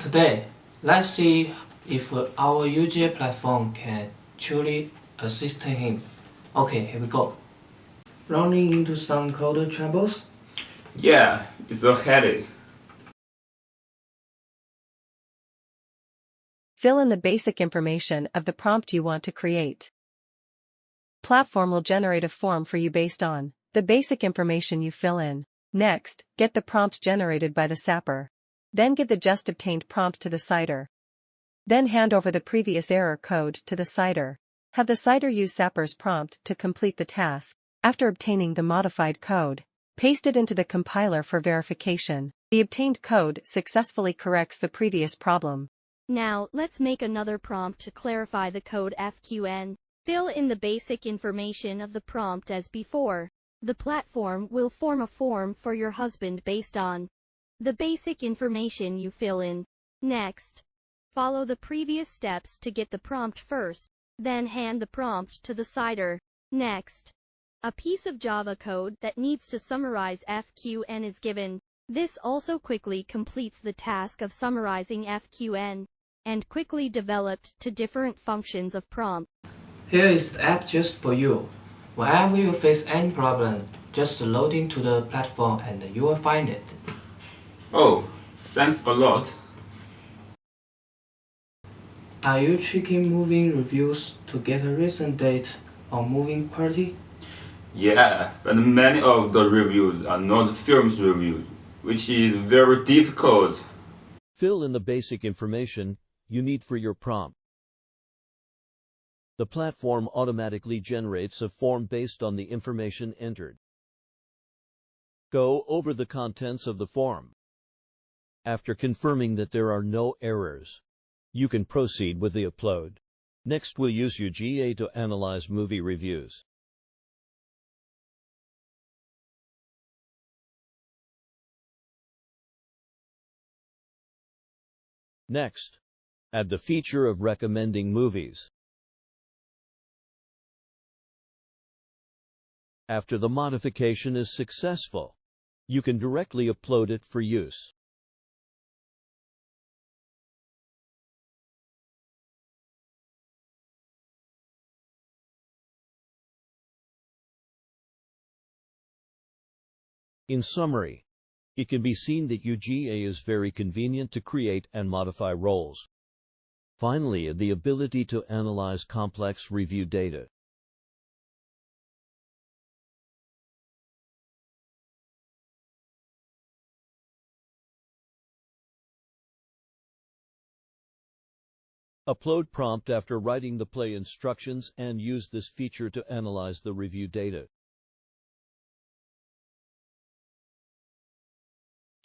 Today, let's see if our UGA platform can truly assist him. Okay, here we go. Running into some code troubles? Yeah, it's a headache. Fill in the basic information of the prompt you want to create. Platform will generate a form for you based on the basic information you fill in. Next, get the prompt generated by the sapper. Then give the just obtained prompt to the citer. Then hand over the previous error code to the citer. Have the citer use sapper's prompt to complete the task. After obtaining the modified code, paste it into the compiler for verification. The obtained code successfully corrects the previous problem. Now, let's make another prompt to clarify the code FQN. Fill in the basic information of the prompt as before. The platform will form a form for your husband based on the basic information you fill in. Next, follow the previous steps to get the prompt first, then hand the prompt to the citer. Next, a piece of Java code that needs to summarize FQN is given. This also quickly completes the task of summarizing FQN, and quickly developed to different functions of prompt. Here is the app just for you. Whenever you face any problem, just load into the platform and you will find it. Oh, thanks a lot. Are you checking movie reviews to get a recent date on movie quality? Yeah, but many of the reviews are not films reviews, which is very difficult. Fill in the basic information you need for your prompt. The platform automatically generates a form based on the information entered. Go over the contents of the form. After confirming that there are no errors, you can proceed with the upload. Next, we'll use UGA to analyze movie reviews. Next, add the feature of recommending movies. After the modification is successful, you can directly upload it for use. In summary, it can be seen that UGA is very convenient to create and modify roles. Finally, the ability to analyze complex review data. Upload prompt after writing the play instructions and use this feature to analyze the review data.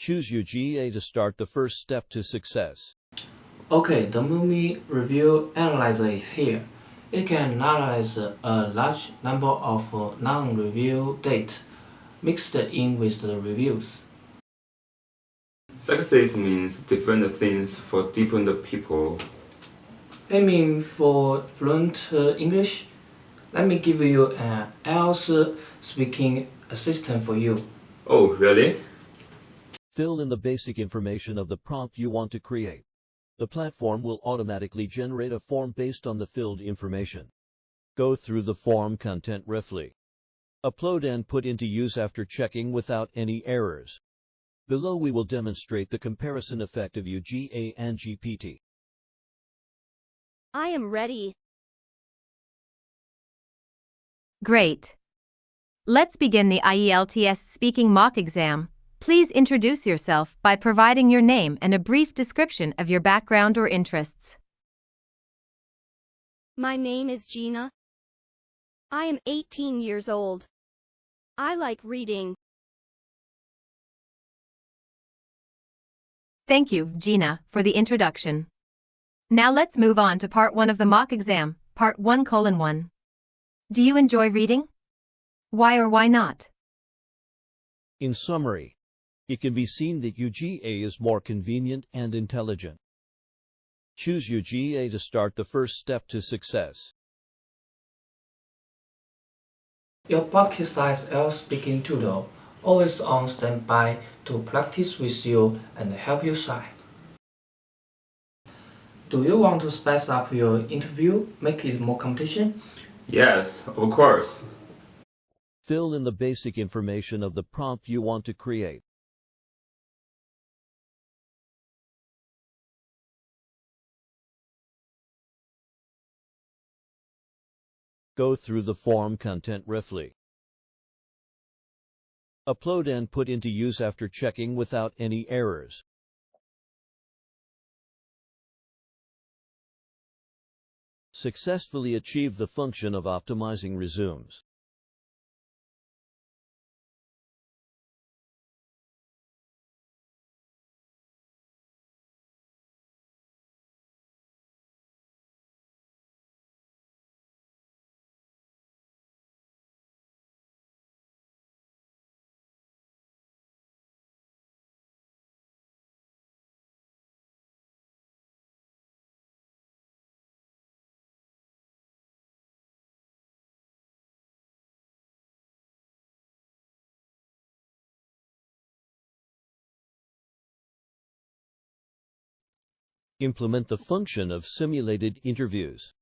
Choose UGA to start the first step to success. Okay, the movie review analyzer is here. It can analyze a large number of non-review data mixed in with the reviews. Success means different things for different people. Aiming for fluent English? Let me give you an IELTS speaking assistant for you. Oh, really? Fill in the basic information of the prompt you want to create. The platform will automatically generate a form based on the filled information. Go through the form content briefly. Upload and put into use after checking without any errors. Below we will demonstrate the comparison effect of UGA and GPT. I am ready. Great. Let's begin the IELTS speaking mock exam. Please introduce yourself by providing your name and a brief description of your background or interests. My name is Gina. I am 18 years old. I like reading. Thank you, Gina, for the introduction. Now let's move on to part 1 of the mock exam, part 1:1. Do you enjoy reading? Why or why not? In summary, it can be seen that UGA is more convenient and intelligent. Choose UGA to start the first step to success. Your pocket-sized IELTS speaking tutor always on standby to practice with you and help you shine. Do you want to spice up your interview, make it more competition? Yes, of course. Fill in the basic information of the prompt you want to create. Go through the form content briefly. Upload and put into use after checking without any errors. Successfully achieve the function of optimizing resumes. Implement the function of simulated interviews.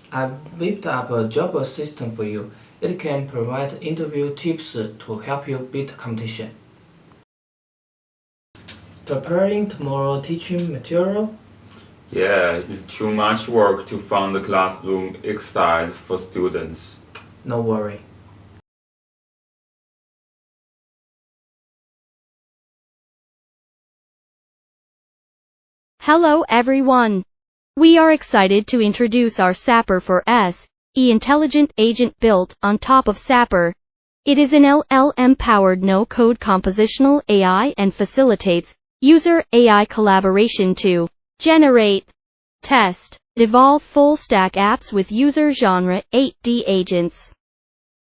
I've whipped up a job assistant for you. It can provide interview tips to help you beat competition. Preparing tomorrow teaching material? Yeah, it's too much work to find the classroom exercise for students. No worry. Hello everyone! We are excited to introduce our Sapper for SE intelligent agent built on top of Sapper. It is an LLM-powered no-code compositional AI and facilitates user-AI collaboration to generate, test, evolve full-stack apps with user genre 8D agents.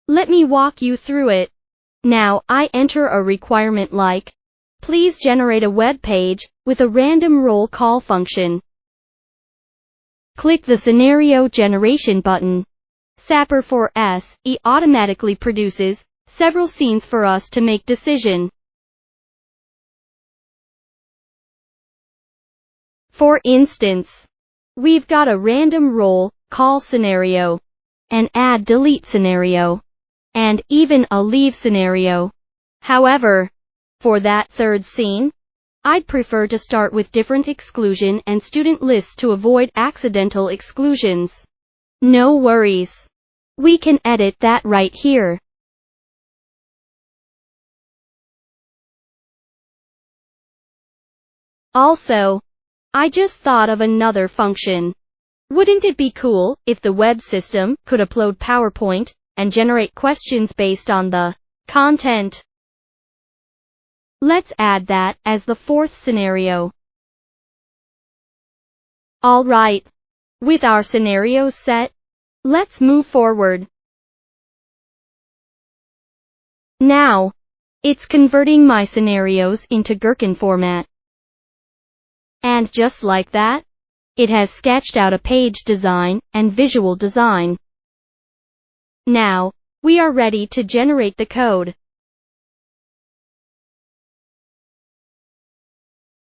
Let me walk you through it. Now, I enter a requirement like, please generate a web page with a random roll call function. Click the Scenario Generation button. Sapper for SE automatically produces several scenes for us to make decision. For instance, we've got a random roll call scenario, an add delete scenario, and even a leave scenario. However, for that third scene, I'd prefer to start with different exclusion and student lists to avoid accidental exclusions. No worries. We can edit that right here. Also, I just thought of another function. Wouldn't it be cool if the web system could upload PowerPoint and generate questions based on the content? Let's add that as the fourth scenario. Alright. With our scenarios set, let's move forward. Now, it's converting my scenarios into Gherkin format. And just like that, it has sketched out a page design and visual design. Now, we are ready to generate the code.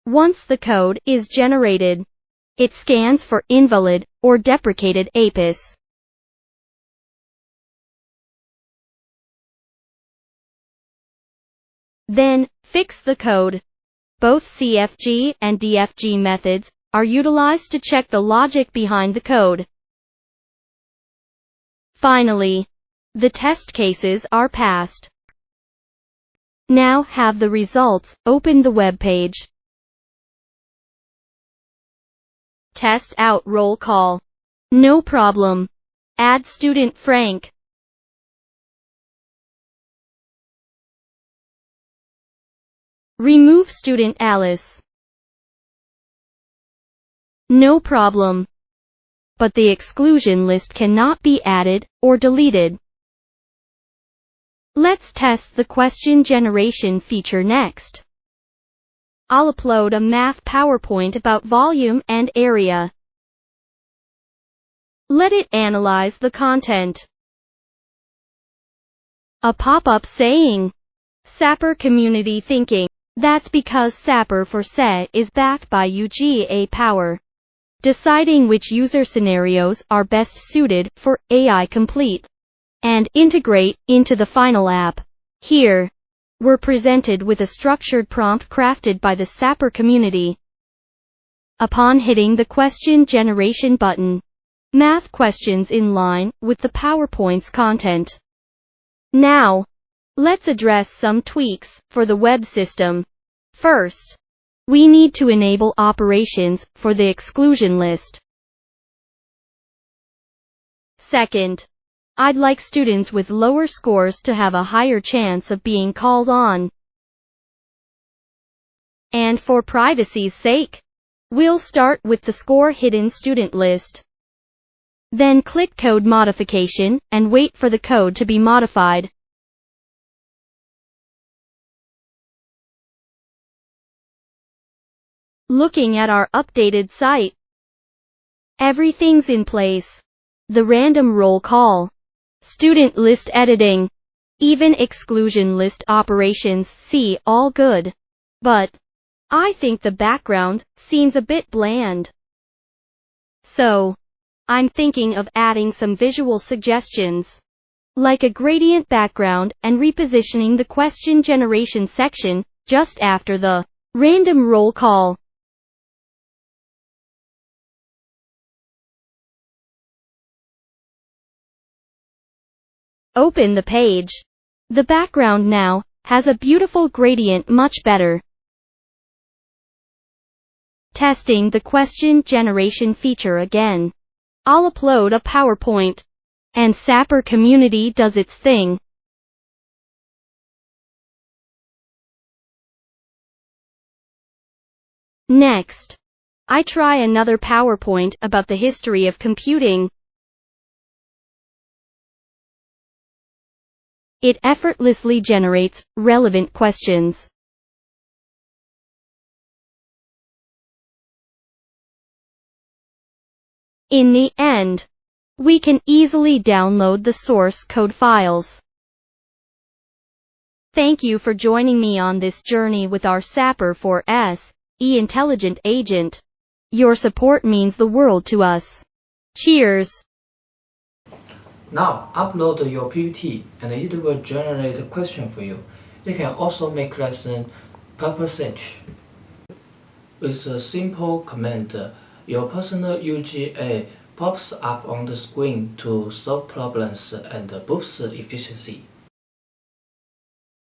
Once the code is generated, it scans for invalid or deprecated APIs. Then, fix the code. Both CFG and DFG methods are utilized to check the logic behind the code. Finally, the test cases are passed. Now have the results open the web page. Test out roll call. No problem. Add student Frank. Remove student Alice. No problem. But the exclusion list cannot be added or deleted. Let's test the question generation feature next. I'll upload a math PowerPoint about volume and area. Let it analyze the content. A pop-up saying, Sapper Community Thinking. That's because Sapper for SE is backed by UGA Power. Deciding which user scenarios are best suited for AI Complete and integrate into the final app. Here, we're presented with a structured prompt crafted by the Sapper community. Upon hitting the question generation button, math questions in line with the PowerPoint's content. Now, let's address some tweaks for the web system. First, we need to enable operations for the exclusion list. Second, I'd like students with lower scores to have a higher chance of being called on. And for privacy's sake, we'll start with the score hidden student list. Then click Code Modification and wait for the code to be modified. Looking at our updated site, everything's in place. The random roll call, student list editing, even exclusion list operations, see, all good. But I think the background seems a bit bland. So, I'm thinking of adding some visual suggestions, like a gradient background and repositioning the question generation section just after the random roll call. Open the page. The background now has a beautiful gradient, much better. Testing the question generation feature again. I'll upload a PowerPoint, and Sapper community does its thing. Next, I try another PowerPoint about the history of computing. It effortlessly generates relevant questions. In the end, we can easily download the source code files. Thank you for joining me on this journey with our Sapper for SE Intelligent Agent. Your support means the world to us. Cheers! Now upload your PPT and it will generate a question for you. You can also make lesson purpose search. With a simple command, your personal UGA pops up on the screen to solve problems and boost efficiency.